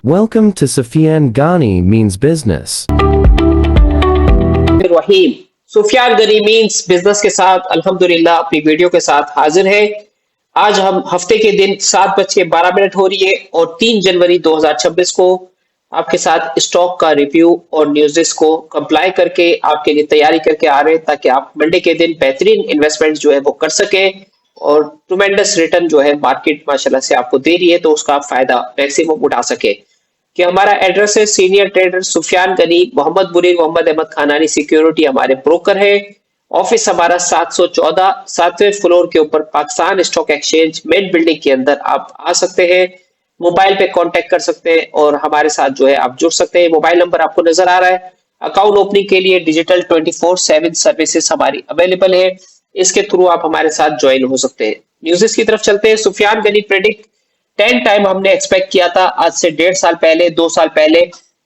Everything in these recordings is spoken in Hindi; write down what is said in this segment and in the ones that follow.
Welcome to Sufyan Ghani Means Business. Rahim Sufiyan Ghani means business के साथ अल्हम्दुलिल्लाह अपनी वीडियो के साथ हाजिर है। आज हम हफ्ते के दिन 7:12 हो रही है और 3 जनवरी 2026 को आपके साथ स्टॉक का रिव्यू और न्यूज़ को कंप्लाई करके आपके लिए तैयारी करके आ रहे हैं ताकि आप मंडे के दिन बेहतरीन इन्वेस्टमेंट जो है वो कर सके और ट्मेंडस रिटर्न जो है मार्केट माशाल्लाह से आपको दे रही है तो उसका आप फायदा मैक्सिमम उठा सके। कि हमारा एड्रेस है senior trader Sufiyan Gani Mohammad Burir Mohammad Ahmed Khanani security हमारे ब्रोकर है। ऑफिस हमारा 714 7वें फ्लोर के ऊपर Pakistan stock exchange main building के अंदर आप आ सकते हैं। मोबाइल पे कांटेक्ट कर सकते हैं और हमारे साथ जो है आप जुड़ सकते हैं। मोबाइल नंबर आपको नजर आ रहा है। अकाउंट ओपनिंग के लिए डिजिटल 24/7 सर्विसेज हमारी अवेलेबल है। इसके थ्रू आप हमारे साथ ज्वाइन हो सकते हैं। न्यूज़ की तरफ चलते हैं। सुफियान गनी प्रेडिक्ट 10 टाइम हमने एक्सपेक्ट किया था आज से 1.5 साल पहले 2 साल पहले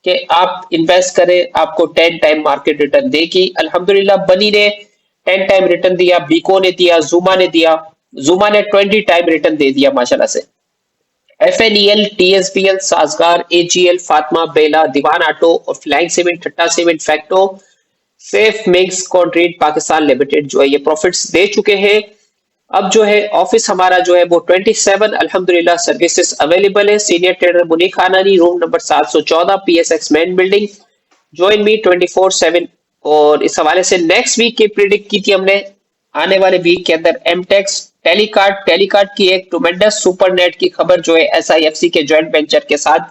कि आप इन्वेस्ट करें आपको 10 टाइम मार्केट रिटर्न देगी। अल्हम्दुलिल्लाह बनी ने 10 टाइम रिटर्न दिया, बीको ने दिया, जुमा ने दिया। जुमा ने 20 टाइम रिटर्न दे दिया माशाल्लाह से। FNEL, TSPL, Sazgar, AGL, Fatima, Bela, Dewan auto और flying cement, Thatta cement, Fecto, safe mix concrete Pakistan limited जो है ये प्रॉफिट्स दे चुके हैं। अब जो है ऑफिस हमारा जो है वो 27 अल्हम्दुलिल्लाह सर्विसेज अवेलेबल है। Senior trader Munir Khanani, room number 714, PSX main building. Join me 24/7। और इस हवाले से नेक्स्ट वीक की प्रिडिक्ट की थी हमने आने वाले वीक के अंदर एमटेक्स, टेलीकार्ट की एक ट्मेंडस सुपरनेट की खबर जो है एसआईएफसी के जॉइंट वेंचर के साथ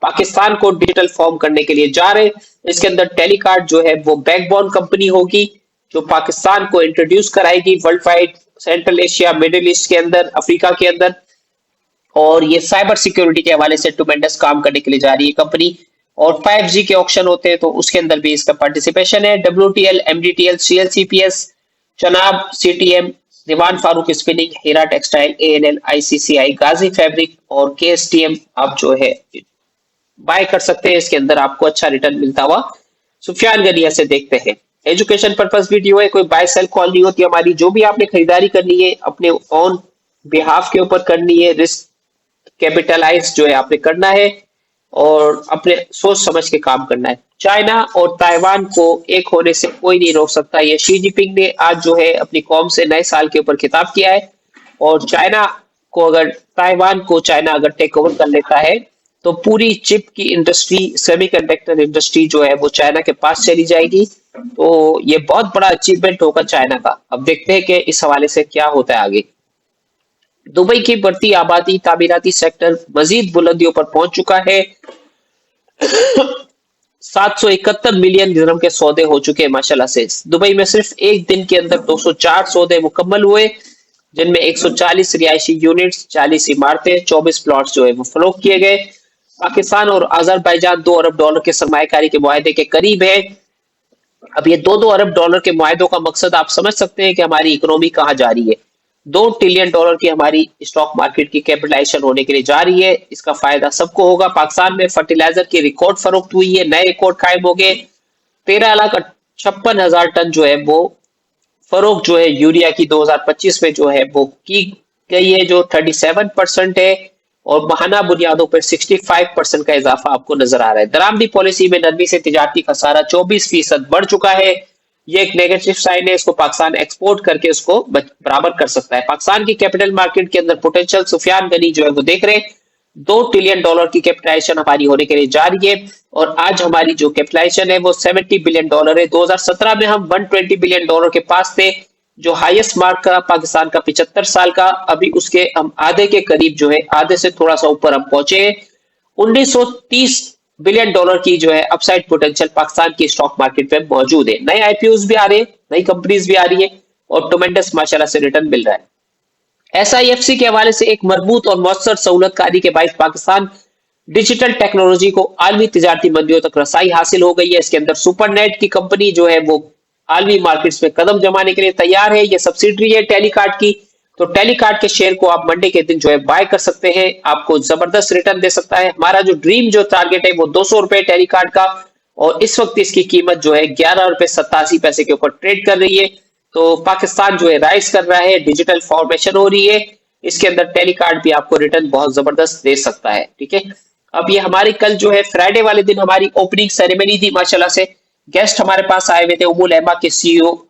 पाकिस्तान को डिजिटल फॉर्म करने के लिए जा रहे। इसके अंदर टेलीकार्ट जो है वो बैकबोन कंपनी होगी जो पाकिस्तान को इंट्रोड्यूस कराएगी world wide, central Asia, middle east के अंदर, अफ्रीका के अंदर। और ये साइबर सिक्योरिटी के हवाले से ट्मेंडस काम करने के लिए जा रही है कंपनी। और 5G के ऑक्शन होते हैं तो उसके अंदर भी इसका पार्टिसिपेशन है। WTL, MDTL, CLCPS, Chenab, CTM, दीवान फारूक स्पिनिंग, हीरा टेक्सटाइल, ANL, ICCI, गाजी फैब्रिक और KSTM आप जो है बाय कर सकते हैं। इसके अंदर आपको अच्छा रिटर्न मिलता हुआ सुफियान गनी से देखते हैं। एजुकेशन पर्पस वीडियो है, कोई बाय सेल कॉल नहीं होती हमारी। जो भी आपने खरीदारी करनी है अपने ऑन बिहाफ के ऊपर करनी है, रिस्क कैपिटलाइज जो है आपने करना है और अपने सोच समझ के काम करना है। चाइना और ताइवान को एक होने से कोई नहीं रोक सकता। ये शी जिनपिंग ने आज जो है अपनी कौम से नए साल के ऊपर खिताब किया है। और ताइवान को चाइना अगर टेक ओवर कर लेता है तो पूरी चिप की इंडस्ट्री, सेमीकंडक्टर इंडस्ट्री जो है वो चाइना के पास चली जाएगी। तो ये बहुत बड़ा अचीवमेंट होगा चाइना का। अब देखते हैं कि इस हवाले से क्या होता है आगे। दुबई की बढ़ती आबादी, तामीराती सेक्टर मजीद बुलंदियों पर पहुंच चुका है। 771 मिलियन दिरहम के सौदे हो चुके हैं माशाल्लाह से। दुबई में सिर्फ एक दिन के अंदर 204 सौदे मुकम्मल हुए जिनमें 140 रिहायशी यूनिट्स, 40 इमारतें, 24 प्लॉट्स जो है वो फरोख्त किए गए। पाकिस्तान और अजरबैजान $2 अरब के सरमायाकारी के मुआहदे के करीब है। अब ये $2 अरब के मुआहदों का मकसद आप समझ सकते हैं कि हमारी इकोनॉमी कहाँ जा रही है। $2 ट्रिलियन की हमारी स्टॉक मार्केट की कैपिटलाइजेशन होने के लिए जा रही है। इसका फायदा सबको होगा। पाकिस्तान में फर्टिलाइजर की रिकॉर्ड फरोख्त हुई है, नए रिकॉर्ड कायम हो गए। 13,56,000 टन जो है वो फरोख्त जो है यूरिया की 2025 में जो है वो की गई है जो 37% है और माहाना बुनियादों पर 65% का इजाफा आपको नजर आ रहा है। दरामदी पॉलिसी में नरमी से तिजारती खसारा 24% बढ़ चुका है। ये एक नेगेटिव साइन है। इसको पाकिस्तान एक्सपोर्ट करके उसको बराबर कर सकता है। पाकिस्तान की कैपिटल मार्केट के अंदर पोटेंशियल सुफियान गनी जो है वो देख रहे हैं। $2 ट्रिलियन की कैपिटलाइजेशन हमारी होने के लिए जा रही है और आज हमारी जो कैपिटलाइजेशन है वो $70 बिलियन है। 2017 में हम $120 बिलियन के पास थे जो हाईएस्ट मार्क का पाकिस्तान का 75 साल का। अभी उसके हम आधे के करीब जो है, आधे से थोड़ा सा ऊपर हम पहुंचे। $1930 बिलियन की जो है अपसाइड पोटेंशियल पाकिस्तान की स्टॉक मार्केट में मौजूद है। नए आईपीओस भी आ रहे हैं, नई कंपनीज भी आ रही है और ट्मेंडस माशाल्लाह से रिटर्न मिल रहा है। एसआईएफसी के हवाले से एक मजबूत और मौसर सहूलतकारी के बायस पाकिस्तान डिजिटल टेक्नोलॉजी को आलमी तिजारती मंडियों तक रसाई हासिल हो गई है। इसके अंदर सुपरनेट की कंपनी जो है वो आलमी मार्केट्स में कदम जमाने के लिए तैयार है। ये सब्सिडरी है टेलीकार्ट की। तो टेलीकार्ट के शेयर को आप मंडे के दिन जो है बाय कर सकते हैं। आपको जबरदस्त रिटर्न दे सकता है। हमारा जो ड्रीम जो टारगेट है वो ₹200 टेलीकार्ट का और इस वक्त इसकी कीमत जो है ₹11.87 के ऊपर ट्रेड कर रही है। तो पाकिस्तान जो है राइज कर रहा है, डिजिटल फॉर्मेशन हो रही है। इसके अंदर टेलीकार्ट भी आपको रिटर्न बहुत जबरदस्त दे सकता है। ठीक है, अब ये हमारी कल जो है फ्राइडे वाले दिन हमारी ओपनिंग सेरेमनी थी, माशाल्लाह से गेस्ट हमारे पास आए हुए थे। उमुल एमा के सीईओ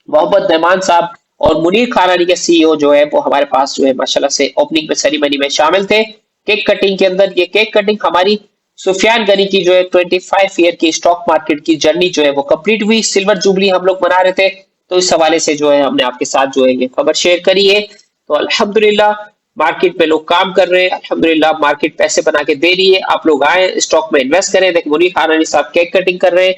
मोहम्मद नहमान साहब और मुनीर खानानी के सीईओ जो है वो हमारे पास जो है माशाल्लाह से ओपनिंग में सेरेमनी में शामिल थे। केक कटिंग के अंदर ये केक कटिंग हमारी सुफियान गनी की जो है 25 ईयर की स्टॉक मार्केट की जर्नी जो है वो कंप्लीट हुई। सिल्वर जुबली हम लोग मना रहे थे, तो इस हवाले से जो है हमने आपके साथ जो है ये खबर शेयर करी है। तो अल्हम्दुलिल्लाह मार्केट में लोग काम कर रहे हैं, अल्हम्दुलिल्लाह मार्केट पैसे बना के दे रही है। आप लोग आए स्टॉक में इन्वेस्ट करें। देखिए मुनीर खानानी साहब केक कटिंग कर रहे हैं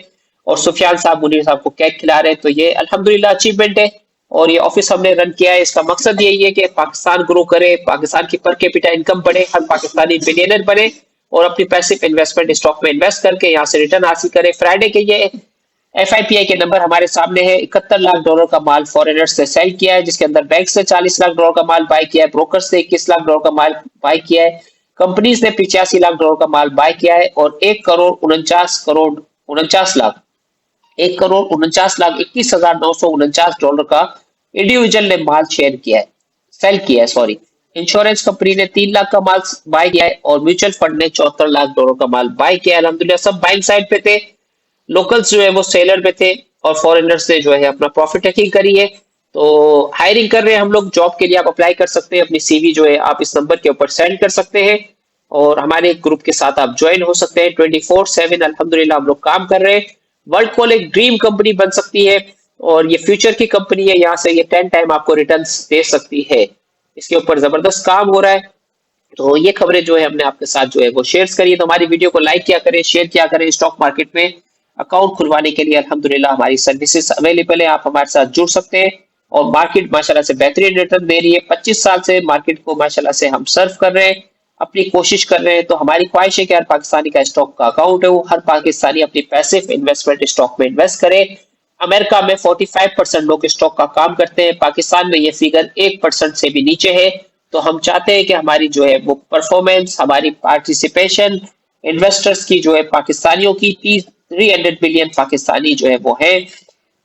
और सुफियान साहब मुनीर साहब को केक खिला रहे हैं, तो ये अल्हम्दुलिल्लाह अचीवमेंट है। और ये ऑफिस हमने रन किया है, इसका मकसद यही है कि पाकिस्तान ग्रो करे, पाकिस्तान की पर कैपिटा इनकम बढ़े, हर पाकिस्तानी बिलियनर बने और अपनी पैसिव इन्वेस्टमेंट स्टॉक में इन्वेस्ट करके यहाँ से रिटर्न हासिल करे। फ्राइडे के ये एफआईपीआई के नंबर हमारे सामने है। $71 लाख का माल फॉरेनर्स से सेल किया है, जिसके अंदर बैंक से $40 लाख का माल बाय किया है, ब्रोकर्स ने $21 लाख का माल बाय किया है, कंपनीज ने $85 लाख का माल बाय किया है और 1,49,21,949 का इंडिविजुअल ने माल शेयर किया है, सेल किया है सॉरी। इंश्योरेंस कंपनी ने 3 लाख का माल बाय किया है और म्यूचुअल फंड ने $74 लाख का माल बाय किया है। अल्हम्दुलिल्लाह सब बाइंग साइड पे थे, लोकल्स जो है वो सेलर पे थे और फॉरेनर्स ने जो है अपना प्रॉफिट टेकिंग करी है। तो हायरिंग कर रहे हैं हम लोग, जॉब के लिए आप अप्लाई कर सकते हैं, अपनी सीवी जो है आप इस नंबर के ऊपर सेंड कर सकते हैं और हमारे ग्रुप के साथ आप ज्वाइन हो सकते हैं। 24/7 अल्हम्दुलिल्लाह हम लोग काम कर रहे हैं। वर्ल्ड कॉल एक ड्रीम कंपनी बन सकती है और ये फ्यूचर की कंपनी है, यहाँ से ये 10 टाइम आपको रिटर्न्स दे सकती है। इसके ऊपर जबरदस्त काम हो रहा है। तो ये खबरें जो है हमने आपके साथ जो है वो शेयर करी है। तो हमारी वीडियो को लाइक किया करें, शेयर किया करें। स्टॉक मार्केट में अकाउंट खुलवाने के लिए अल्हम्दुलिल्लाह हमारी सर्विसेज अवेलेबल है, आप हमारे साथ जुड़ सकते हैं और मार्केट माशाल्लाह से बेहतरीन रिटर्न दे रही है। 25 साल से मार्केट को माशाल्लाह से हम सर्व कर रहे हैं, अपनी कोशिश कर रहे हैं। तो हमारी ख्वाहिश है कि हर पाकिस्तानी का स्टॉक का अकाउंट है, वो हर पाकिस्तानी अपनी पैसिव इन्वेस्टमेंट स्टॉक में इन्वेस्ट करे। अमेरिका में 45% लोग स्टॉक का काम करते हैं, पाकिस्तान में ये फिगर 1% से भी नीचे है। तो हम चाहते हैं कि हमारी जो है वो परफॉर्मेंस, हमारी पार्टिसिपेशन इन्वेस्टर्स की जो है पाकिस्तानियों की 300 मिलियन पाकिस्तानी जो है वो है,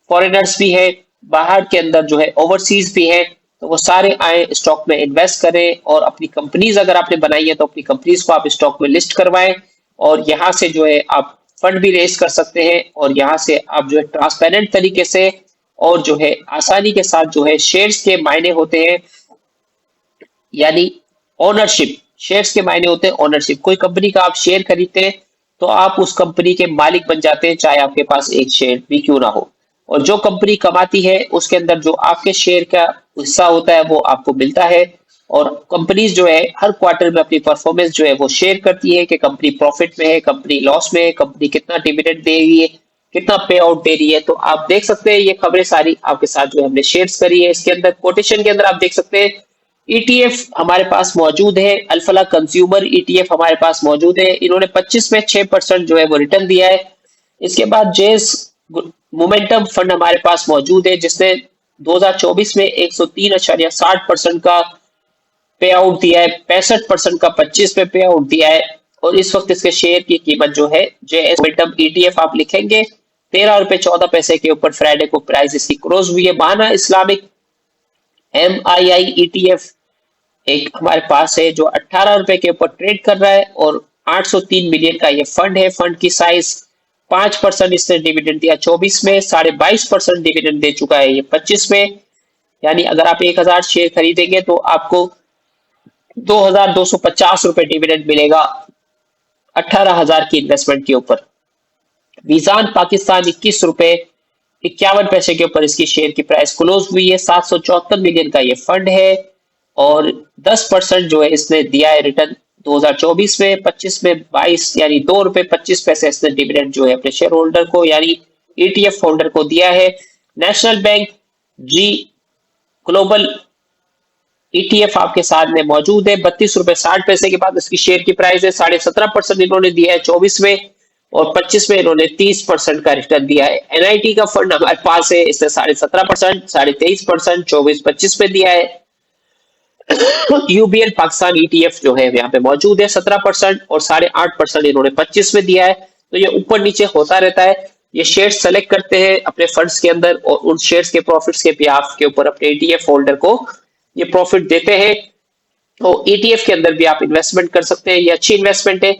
फॉरेनर्स भी है, बाहर के अंदर जो है ओवरसीज भी है। तो वो सारे आए स्टॉक में इन्वेस्ट करें और अपनी कंपनीज अगर आपने बनाई है तो अपनी कंपनीज को आप स्टॉक में लिस्ट करवाएं और यहाँ से जो है आप फंड भी रेज कर सकते हैं और यहाँ से आप जो है ट्रांसपेरेंट तरीके से और जो है आसानी के साथ जो है शेयर्स के मायने होते हैं, यानी ओनरशिप। शेयर्स के मायने होते हैं ओनरशिप। कोई कंपनी का आप शेयर खरीदते हैं तो आप उस कंपनी के मालिक बन जाते हैं, चाहे आपके पास एक शेयर भी क्यों ना हो। और जो कंपनी कमाती है उसके अंदर जो आपके शेयर का हिस्सा होता है वो आपको मिलता है। और कंपनीज जो है हर क्वार्टर में अपनी परफॉर्मेंस जो है वो शेयर करती है कि कंपनी प्रॉफिट में है, कंपनी लॉस में है, कंपनी कितना डिविडेंड दे रही है, कितना पे आउट दे रही है। तो आप देख सकते हैं ये खबरें सारी आपके साथ जो हमने शेयर करी है। इसके अंदर कोटेशन के अंदर आप देख सकते हैं ईटीएफ हमारे पास मौजूद है, अल्फला कंज्यूमर ईटीएफ हमारे पास मौजूद है। इन्होंने 25 में 6% जो है वो रिटर्न दिया है। इसके बाद जेस मोमेंटम फंड हमारे पास मौजूद है, जिसने 2024 में 103.60% का पे आउट दिया है, 65% का 25 में पे आउट दिया है और इस वक्त इसके शेयर की कीमत जो है जेएस मोमेंटम ईटीएफ आप लिखेंगे ₹13.14 के ऊपर फ्राइडे को प्राइस इसकी क्लोज हुई है। बहाना इस्लामिक MII ETF एक हमारे पास है जो ₹18 के ऊपर ट्रेड कर रहा है और 803 मिलियन का ये फंड है। फंड की साइज 5% इसने डिविडेंड दिया 24 में, 22.5% डिविडेंड दे चुका है ये 25 में। यानी अगर आप 1000 शेयर खरीदेंगे तो आपको ₹2250 डिविडेंड मिलेगा 18,000 की इन्वेस्टमेंट के ऊपर। वीजान पाकिस्तान ₹21.51 के ऊपर इसकी शेयर की प्राइस क्लोज हुई है। 774 मिलियन का ये फंड है और 10% जो है इसने दिया है रिटर्न 2024 में, 25 में 22 यानी ₹2.25 इसने डिविडेंड जो है अपने शेयर होल्डर को यानी ETF होल्डर को दिया है। नेशनल बैंक जी ग्लोबल ETF आपके साथ में मौजूद है, ₹32.60 के बाद इसकी शेयर की प्राइस है। 17.5% इन्होंने दिया है 24 में और 25 में इन्होंने 30% का रिटर्न दिया है। NIT का फंड हमारे पास है, इसने 17.5%, 23%, 24-25 में दिया है। UBL पाकिस्तान ETF जो है यहाँ पे मौजूद है 17% और 8.5% इन्होंने 25 में दिया है। तो ये ऊपर नीचे होता रहता है। ये शेयर्स सेलेक्ट करते हैं अपने फंड्स के अंदर और उन शेयर्स के प्रॉफिट्स के बिहाफ के ऊपर अपने ETF होल्डर को ये प्रॉफिट देते हैं। तो ETF के अंदर भी आप इन्वेस्टमेंट कर सकते हैं, ये अच्छी इन्वेस्टमेंट है।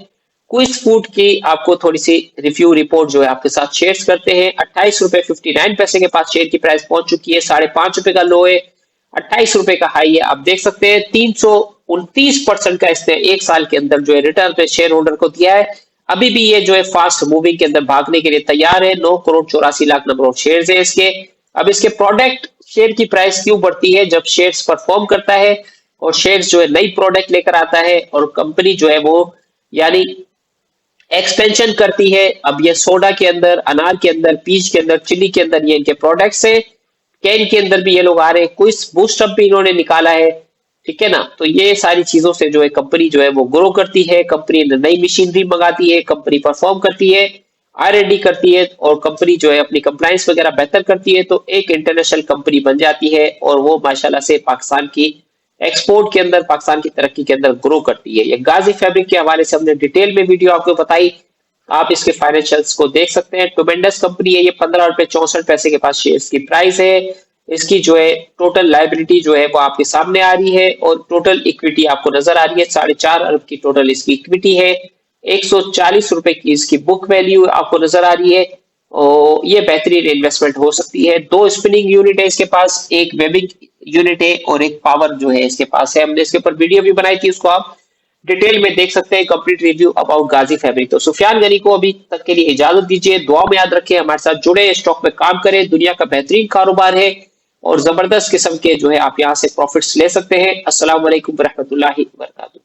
क्विस फूड की आपको थोड़ी सी रिव्यू रिपोर्ट जो है आपके साथ शेयर करते हैं। 28 रुपए 59 पैसे के पास शेयर की प्राइस पहुंच चुकी है। 5.5 रुपए का लो है, 28 रुपए का हाई है। आप देख सकते हैं 329% का इसने एक साल के अंदर जो है रिटर्न पे शेयर होल्डर को दिया है। अभी भी ये जो है फास्ट मूविंग के अंदर भागने के लिए तैयार है। 9 crore 84 lakh number of share है इसके। अब इसके प्रोडक्ट शेयर की प्राइस क्यों बढ़ती है? जब शेयर्स परफॉर्म करता है और शेयर्स जो है नई प्रोडक्ट लेकर आता है और कंपनी जो है वो यानी एक्सपेंशन करती है। अब ये सोडा के अंदर, अनार के अंदर, पीच के अंदर, चिली के अंदर ये इनके प्रोडक्ट्स हैं। कैन के अंदर भी ये लोग आ रहे हैं, क्विज बूस्टअप भी इन्होंने निकाला है, ठीक है ना। तो ये सारी चीजों से जो है कंपनी जो है वो ग्रो करती है। कंपनी नई मशीनरी मंगाती है, कंपनी परफॉर्म करती है, R&D करती है और कंपनी जो है अपनी कंप्लायंस वगैरह बेहतर करती है, तो एक इंटरनेशनल कंपनी बन जाती है और वो माशाल्लाह से पाकिस्तान की एक्सपोर्ट के अंदर, पाकिस्तान की तरक्की के अंदर ग्रो करती है। ये गाजी फैब्रिक के हवाले से हमने डिटेल में वीडियो आपको बताई, आप इसके फाइनेंशियल्स को देख सकते हैं। ट्यूमेंडस कंपनी है ये। 15 रुपए 64 पैसे के पास शेयर्स की प्राइस है। इसकी जो है टोटल लाइबिलिटी जो है वो आपके सामने आ रही है और टोटल इक्विटी आपको नजर आ रही है। 4.5 अरब की टोटल इसकी इक्विटी है। 140 रुपए की इसकी बुक वैल्यू आपको नजर आ रही है और ये बेहतरीन इन्वेस्टमेंट हो सकती है। 2 स्पिनिंग यूनिट है इसके पास, एक वेबिंग यूनिट है और एक पावर जो है इसके पास है। हमने इसके ऊपर वीडियो भी बनाई थी, उसको आप डिटेल में देख सकते हैं, complete review about Ghazi fabric. तो सुफियान गनी को अभी तक के लिए इजाजत दीजिए। दुआ में याद रखें, हमारे साथ जुड़े, स्टॉक में काम करें। दुनिया का बेहतरीन कारोबार है और जबरदस्त किस्म के जो है आप यहाँ से प्रॉफिट्स ले सकते हैं। अस्सलाम वालेकुम रहमतुल्लाहि व बरकातुहू।